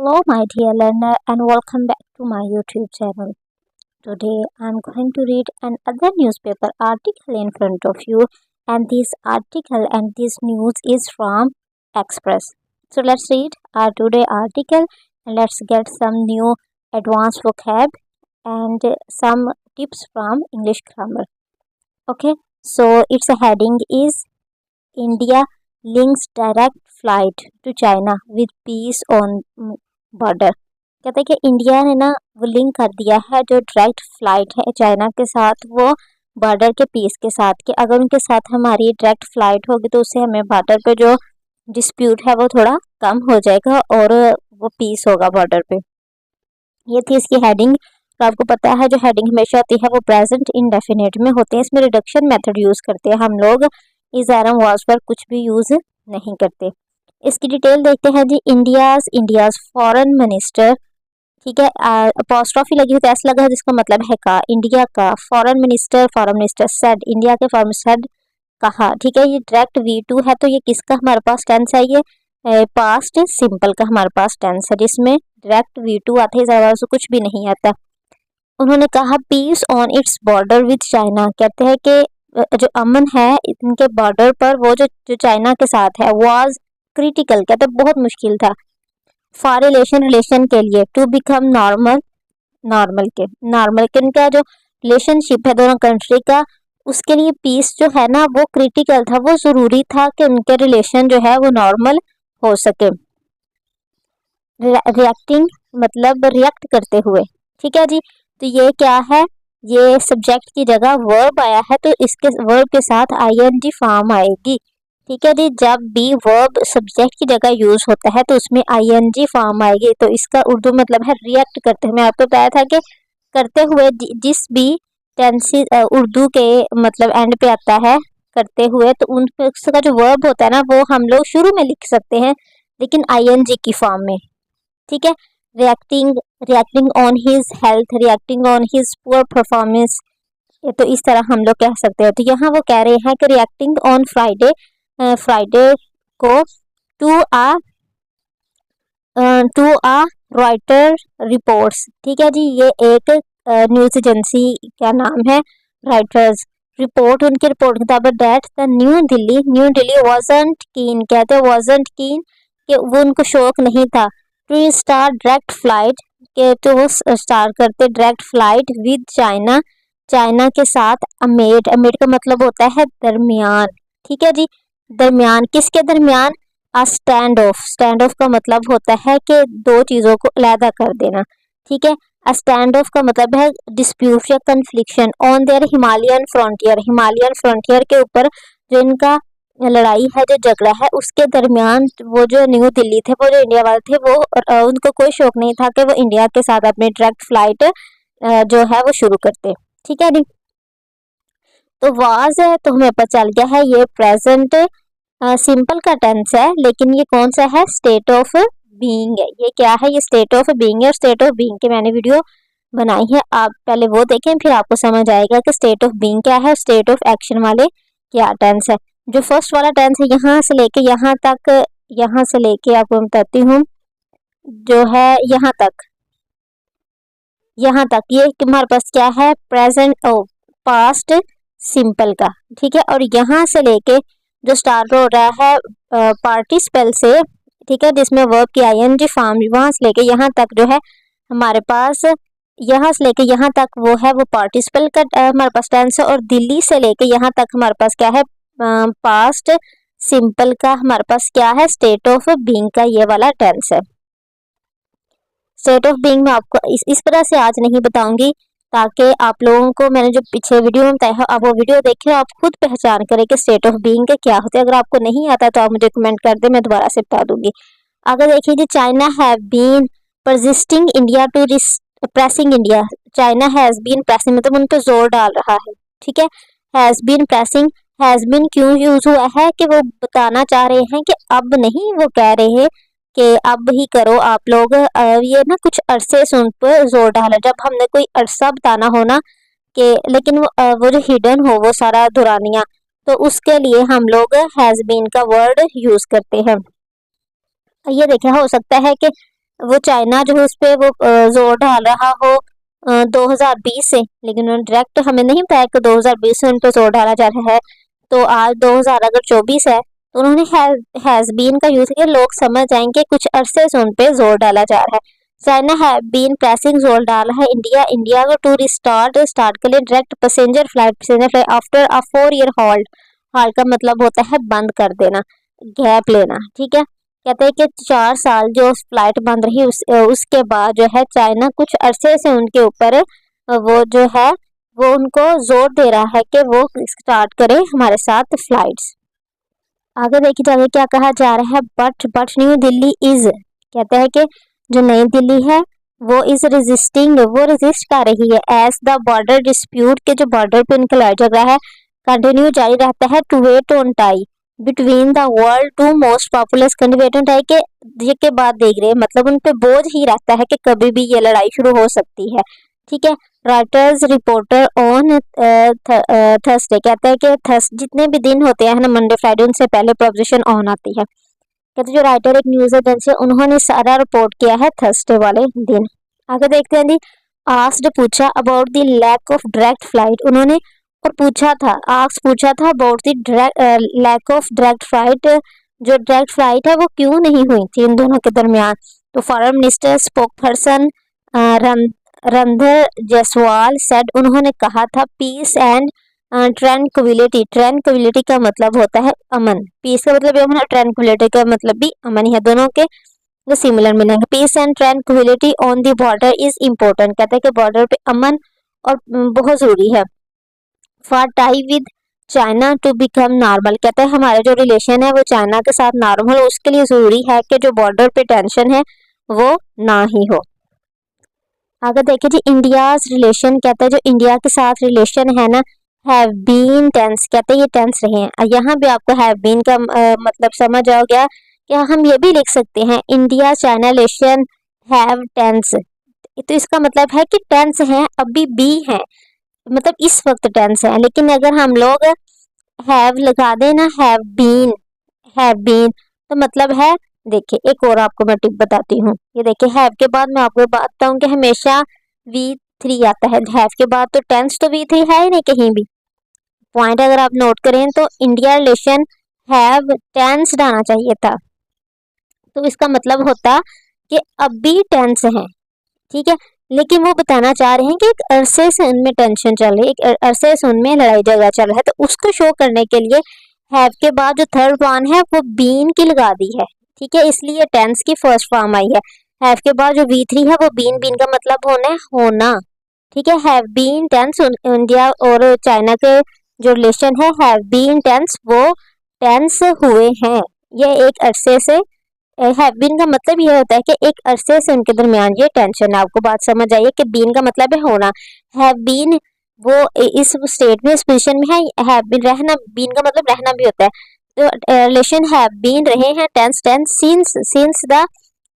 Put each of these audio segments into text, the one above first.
Hello, my dear learner, and welcome back to my YouTube channel. Today, I'm going to read another newspaper article in front of you, and this article and this news is from Express. So, let's read our today article and let's get some new advanced vocab and some tips from English grammar. Okay, so its heading is India links direct flight to China with peace on border. कहते हैं कि India ने ना वो link कर दिया है जो डायरेक्ट फ्लाइट है चाइना के साथ वो बॉर्डर के पीस के साथ, कि अगर उनके साथ हमारी डायरेक्ट फ्लाइट होगी तो उससे हमें बॉर्डर पे जो डिस्प्यूट है वो थोड़ा कम हो जाएगा और वो पीस होगा बॉर्डर पे। ये थी इसकी हेडिंग। तो आपको पता है जो हेडिंग हमेशा होती है वो प्रेजेंट इंडेफिनिट में होते हैं। इसमें रिडक्शन मेथड यूज करते हैं हम लोग, इज एरम वाज पर कुछ भी यूज नहीं करते। इसकी डिटेल देखते हैं जी। इंडियाज फॉरेन मिनिस्टर, ठीक है, अपोस्ट्रोफी लगी हुई तो ऐसा लगा जिसका मतलब है का, इंडिया का फॉरेन मिनिस्टर सेड, इंडिया के फॉरेन सेड कहा, ठीक है। ये डायरेक्ट V2 है तो ये किसका हमारे पास टेंस है, ये पास्ट सिंपल का हमारे पास टेंस है जिसमें डायरेक्ट V2 आता है, ज़्यादा से कुछ भी नहीं आता। उन्होंने कहा peace on its border with China, कहते हैं कि जो अमन है इनके बॉर्डर पर वो जो चाइना के साथ है वाज क्रिटिकल, कहते बहुत मुश्किल था। फॉर रिलेशन के लिए, टू बिकम नॉर्मल के इनका जो रिलेशनशिप है दोनों कंट्री का, उसके लिए पीस जो है ना वो क्रिटिकल था, वो जरूरी था कि उनके रिलेशन जो है वो नॉर्मल हो सके। रिएक्टिंग मतलब रिएक्ट करते हुए, ठीक है जी। तो ये क्या है, ये सब्जेक्ट की जगह वर्ब आया है तो इसके वर्ब के साथ ING फॉर्म आएगी, ठीक है जी। जब भी वर्ब सब्जेक्ट की जगह यूज होता है तो उसमें ING फॉर्म आएगी, तो इसका उर्दू मतलब है रिएक्ट करते हुए। मैं आपको बताया था कि करते हुए जिस भी टेंसेस उर्दू के मतलब एंड पे आता है करते हुए, तो उसका जो वर्ब होता है ना वो हम लोग शुरू में लिख सकते हैं लेकिन ING की फॉर्म में, ठीक है। Reacting on his health, reacting on his poor performance, तो इस तरह हम लोग कह सकते हैं। तो यहाँ वो कह रहे हैं कि रिएक्टिंग ऑन फ्राइडे को टू आ रॉयटर रिपोर्ट्स, ठीक है जी। ये एक न्यूज एजेंसी का नाम है राइटर्स रिपोर्ट, उनकी रिपोर्ट किताब date the New Delhi wasn't keen, कहते वाजंट कीन कि वो उनको शौक नहीं था टू स्टार्ट डायरेक्ट फ्लाइट, के तो वो स्टार्ट करते डायरेक्ट फ्लाइट विद चाइना के साथ अमेड का मतलब होता है दरमियान, ठीक है जी। दरमियान किसके दरमियान, स्टैंड ऑफ का मतलब होता है कि दो चीज़ों को अलहदा कर देना, ठीक है। स्टैंड ऑफ का मतलब है डिस्प्यूट या confliction on their Himalayan frontier के ऊपर जो इनका लड़ाई है, जो झगड़ा है उसके दरमियान वो जो न्यू दिल्ली थे, वो जो इंडिया वाले थे वो उनको कोई शौक नहीं था कि वो इंडिया के साथ अपनी डायरेक्ट फ्लाइट जो है वो शुरू करते, ठीक है जी। तो वाज है तो हमें पता चल गया है ये प्रेजेंट सिंपल का टेंस है, लेकिन ये कौन सा है, स्टेट ऑफ बीइंग है। ये क्या है, ये स्टेट ऑफ बीइंग है। और स्टेट ऑफ बीइंग के मैंने वीडियो बनाई है, आप पहले वो देखें फिर आपको समझ आएगा कि स्टेट ऑफ बीइंग क्या है, स्टेट ऑफ एक्शन वाले क्या टेंस है। जो फर्स्ट वाला टेंस है यहाँ से लेके आपको बताती हूँ, जो है यहाँ तक ये हमारे पास क्या है, प्रेजेंट पास्ट सिंपल का, ठीक है। और यहाँ से लेके जो स्टार्ट हो रहा है पार्टिसिपल से, ठीक है, जिसमें वर्ब की ING फॉर्म, वहां से लेके यहाँ तक जो है हमारे पास, यहाँ से लेके यहाँ तक वो है वो पार्टिसिपल का हमारे पास टेंस है। और दिल्ली से लेके यहाँ तक हमारे पास क्या है, पास्ट सिंपल का हमारे पास क्या है, स्टेट ऑफ बीइंग का ये वाला टेंस है। स्टेट ऑफ बीइंग में आपको इस तरह से आज नहीं बताऊंगी ताकि आप लोगों को मैंने जो पीछे वीडियो में बताया है आप वो वीडियो देखें, आप खुद पहचान करें कि स्टेट ऑफ बीइंग के क्या होते हैं। अगर आपको नहीं आता तो आप मुझे कमेंट कर दें, मैं दोबारा से बता दूंगी। अगर देखिए जी, China have been persisting India to pressing India, China has been pressing मतलब उन पर जोर डाल रहा है, ठीक है। Has been pressing, has been क्यों यूज हुआ है कि वो बताना चाह रहे हैं कि अब नहीं, वो कह रहे हैं कि अब ही करो आप लोग, ये ना कुछ अरसे से उन पर जोर डाला। जब हमने कोई अरसा बताना हो ना कि, लेकिन वो जो हिडन हो वो सारा दुरानिया, तो उसके लिए हम लोग हैज बीन का वर्ड यूज करते हैं। ये देखें, हो सकता है कि वो चाइना जो है उस पर वो जोर डाल रहा हो 2020 से, लेकिन उन्होंने डायरेक्ट हमें नहीं बताया कि 2020 से उन पर जोर डाला जा रहा है। तो आज 2024 है तो उन्होंने हैज बीन का यूज किया, लोग समझ जाएंगे कुछ अरसे से उन पे जोर डाला जा रहा है। चाइना हैव बीन प्रेसिंग जोर डाला है इंडिया को टू रिस्टार्ट स्टार्ट के लिए direct passenger flight after a 4 year halt. Halt का मतलब होता है बंद कर देना, गैप लेना, ठीक है। कहते हैं कि 4 साल जो फ्लाइट बंद रही उसके बाद जो है चाइना कुछ अरसे से उनके ऊपर वो जो है वो उनको जोर दे रहा है कि वो स्टार्ट करे हमारे साथ फ्लाइट्स। आगे देखी जाए क्या कहा जा रहा है, बट न्यू दिल्ली इज, कहते हैं कि जो नई दिल्ली है वो इज रेजिस्टिंग, वो रेजिस्ट कर रही है एज द बॉर्डर डिस्प्यूट के जो बॉर्डर पे उनका लड़ाई झगड़ा है कंटिन्यू जारी रहता है to wait on tie between the world two most populous country. Wait on tie के बाद देख रहे हैं मतलब उन पे बोझ ही रहता है कि कभी भी ये लड़ाई शुरू हो सकती है, ठीक है। राइटर्स रिपोर्टर ऑन थर्सडे, कहते हैं कि जितने भी दिन होते हैं ना मंडे फ्राइडे उनसे पहले प्रोपोजिशन ऑन आती है। कहते जो राइटर एक न्यूज एजेंसी उन्होंने सारा रिपोर्ट किया है थर्सडे वाले दिन। आगे देखते हैं जी, आस्क्ड पूछा about the lack of direct flight, उन्होंने और पूछा था about the lack of direct flight, जो डायरेक्ट फ्लाइट है वो क्यों नहीं हुई थी इन दोनों के दरमियान। तो foreign minister spoke person Randhir Jaiswal said, उन्होंने कहा था पीस एंड ट्रैंक्विलिटी का मतलब होता है अमन, पीस का मतलब अमन और ट्रैंक्विलिटी का मतलब भी अमन ही है, दोनों के वो सिमिलर मिलेंगे। Peace and tranquility on the border is important, कहते हैं कि बॉर्डर पे अमन और बहुत जरूरी है। For tie with China to become normal, कहते हैं हमारे जो रिलेशन है वो चाइना के साथ नॉर्मल हो उसके लिए जरूरी है कि जो बॉर्डर पे टेंशन है वो ना ही हो। आगे देखिए जी, इंडियाज रिलेशन, कहते हैं जो इंडिया के साथ रिलेशन है ना हैव बीन टेंस, कहते हैं ये टेंस रहे हैं। यहाँ भी आपको हैव बीन का मतलब समझ आ गया। क्या हम ये भी लिख सकते हैं India China relation have tense, तो इसका मतलब है कि टेंस है अभी भी है, मतलब इस वक्त टेंस है। लेकिन अगर हम लोग हैव लगा देना हैव बीन तो मतलब है, देखिए एक और आपको मैं टिप बताती हूँ। ये देखिए हैव के बाद मैं आपको बताता हूँ कि हमेशा V3 आता है, हैव के बाद तो टेंस तो V3 है ही नहीं कहीं भी। पॉइंट अगर आप नोट करें तो इंडिया रिलेशन हैव टेंस डालना चाहिए था, तो इसका मतलब होता कि अब भी टेंस है, ठीक है। लेकिन वो बताना चाह रहे हैं कि एक अरसे से उनमें टेंशन चल रही है, एक अरसे से उनमें लड़ाई झगड़ा चल रहा है, तो उसको शो करने के लिए हैव के बाद जो थर्ड वन है वो बीन की लगा दी है, ठीक है, इसलिए टेंस की फर्स्ट फॉर्म आई है। हैव के बाद जो V3 है वो बीन का मतलब होना, ठीक है। हैव बीन टेंस इंडिया और चाइना के जो रिलेशन है हैव बीन टेंस, वो टेंस हुए हैं, ये एक अरसे से। हैव बीन का मतलब ये होता है कि एक अरसे से उनके दरमियान ये टेंशन है। आपको बात समझ आई है कि बीन का मतलब है होना, हैव बीन वो इस स्टेट में इस पोजीशन में है, हैव बीन रहना, बीन का मतलब रहना भी होता है। तो रिलेशन हैव बीन रहे हैं tense since the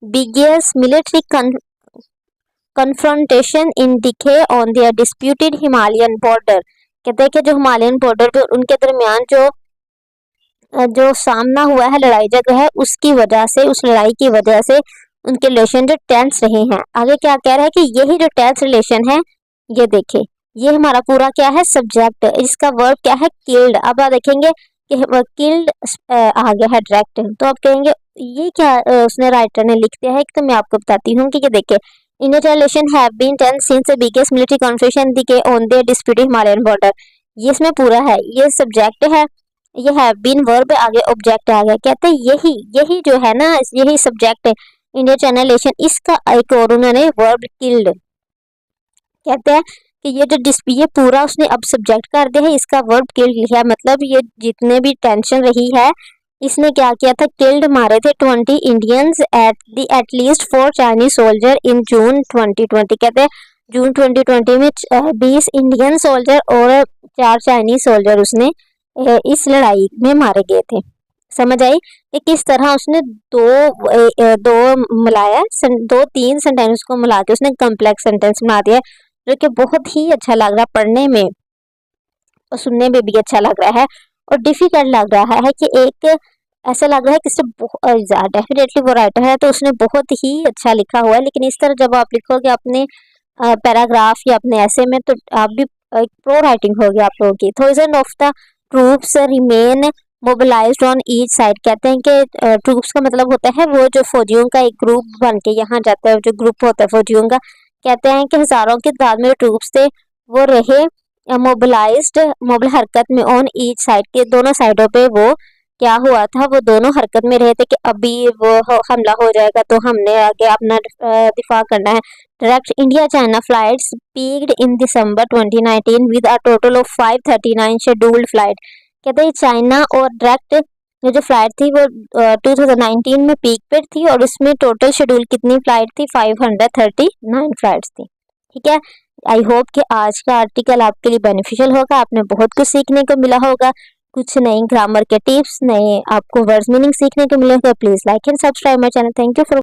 biggest military confrontation in decades on the disputed Himalayan border, कहते हैं कि जो हिमालयन बॉर्डर पे उनके दरमियान जो सामना हुआ है लड़ाई झगड़ा है उसकी वजह से, उस लड़ाई की वजह से उनके रिलेशन जो टेंस रहे हैं। आगे क्या कह रहा है कि यही जो टेंस रिलेशन है, ये देखिए ये हमारा पूरा क्या है सब्जेक्ट, इसका वर्ब क्या है किल्ड। अब आप देखेंगे कि किल्ड आ गया है डायरेक्ट, तो आप कहेंगे ये क्या उसने राइटर ने लिख दिया है, तो मैं आपको बताती हूँ कि ये देखिए Indian relation have been tense since the biggest military conflict decades on the disputed Himalayan border, ये इसमें पूरा है, ये सब्जेक्ट है, ये हैव बीन वर्ब आगे ऑब्जेक्ट आ गया। कहते हैं यही जो है ना यही सब्जेक्ट है इंडिया चाइना रिलेशन, इसका एक और उन्होंने वर्ब किल्ड, कहते हैं कि ये जो ये पूरा उसने अब सब्जेक्ट कर दिया है, इसका वर्ब किल्ड लिखा है, मतलब ये जितने भी टेंशन रही है इसने क्या किया था किल्ड मारे थे 20 Indians at least 4 Chinese soldier in June 2020, कहते हैं जून 2020 में 20 इंडियन सोल्जर और 4 चाइनीज सोल्जर उसने इस लड़ाई में मारे गए थे। समझ आई कि किस तरह उसने दो तीन सेंटेंस को मिला के उसने कॉम्प्लेक्स सेंटेंस बना दिया, जो कि बहुत ही अच्छा लग रहा है पढ़ने में और सुनने में भी अच्छा लग रहा है और डिफिकल्ट लग रहा है कि एक ऐसा लग रहा है कि इससे डेफिनेटली वो राइटर है तो उसने बहुत ही अच्छा लिखा हुआ है। लेकिन इस तरह जब आप लिखोगे अपने पैराग्राफ या अपने ऐसे में तो आप भी एक प्रो राइटिंग होगी आप लोगों की। Thousand of the troops remain mobilised on each side. कहते हैं कि ट्रूप्स का मतलब होता है वो जो फौजियों का एक ग्रुप बन के यहाँ जाता है, जो ग्रुप होता है फौजियों का। कहते हैं कि हजारों की तादाद में ट्रूप्स थे वो रहे मोबिलाइज्ड, मोबिल हरकत में ऑन ईच साइड के दोनों साइडों पे। वो क्या हुआ था, वो दोनों हरकत में रहे थे कि अभी वो हमला हो जाएगा तो हमने आगे अपना दिफा करना है। Direct India China flights peaked in December 2019 with a total of 539 scheduled flight. कहते हैं चाइना और डायरेक्ट जो फ्लाइट थी वो 2019 में पीक पे थी और इसमें टोटल शेड्यूल कितनी फ्लाइट थी, 539 फ्लाइट्स थी। ठीक है, आई होप कि आज का आर्टिकल आपके लिए बेनिफिशियल होगा, आपने बहुत कुछ सीखने को मिला होगा, कुछ नई ग्रामर के टिप्स, नए आपको वर्ड्स मीनिंग सीखने को मिलेगा। Please like and subscribe my channel. Thank you for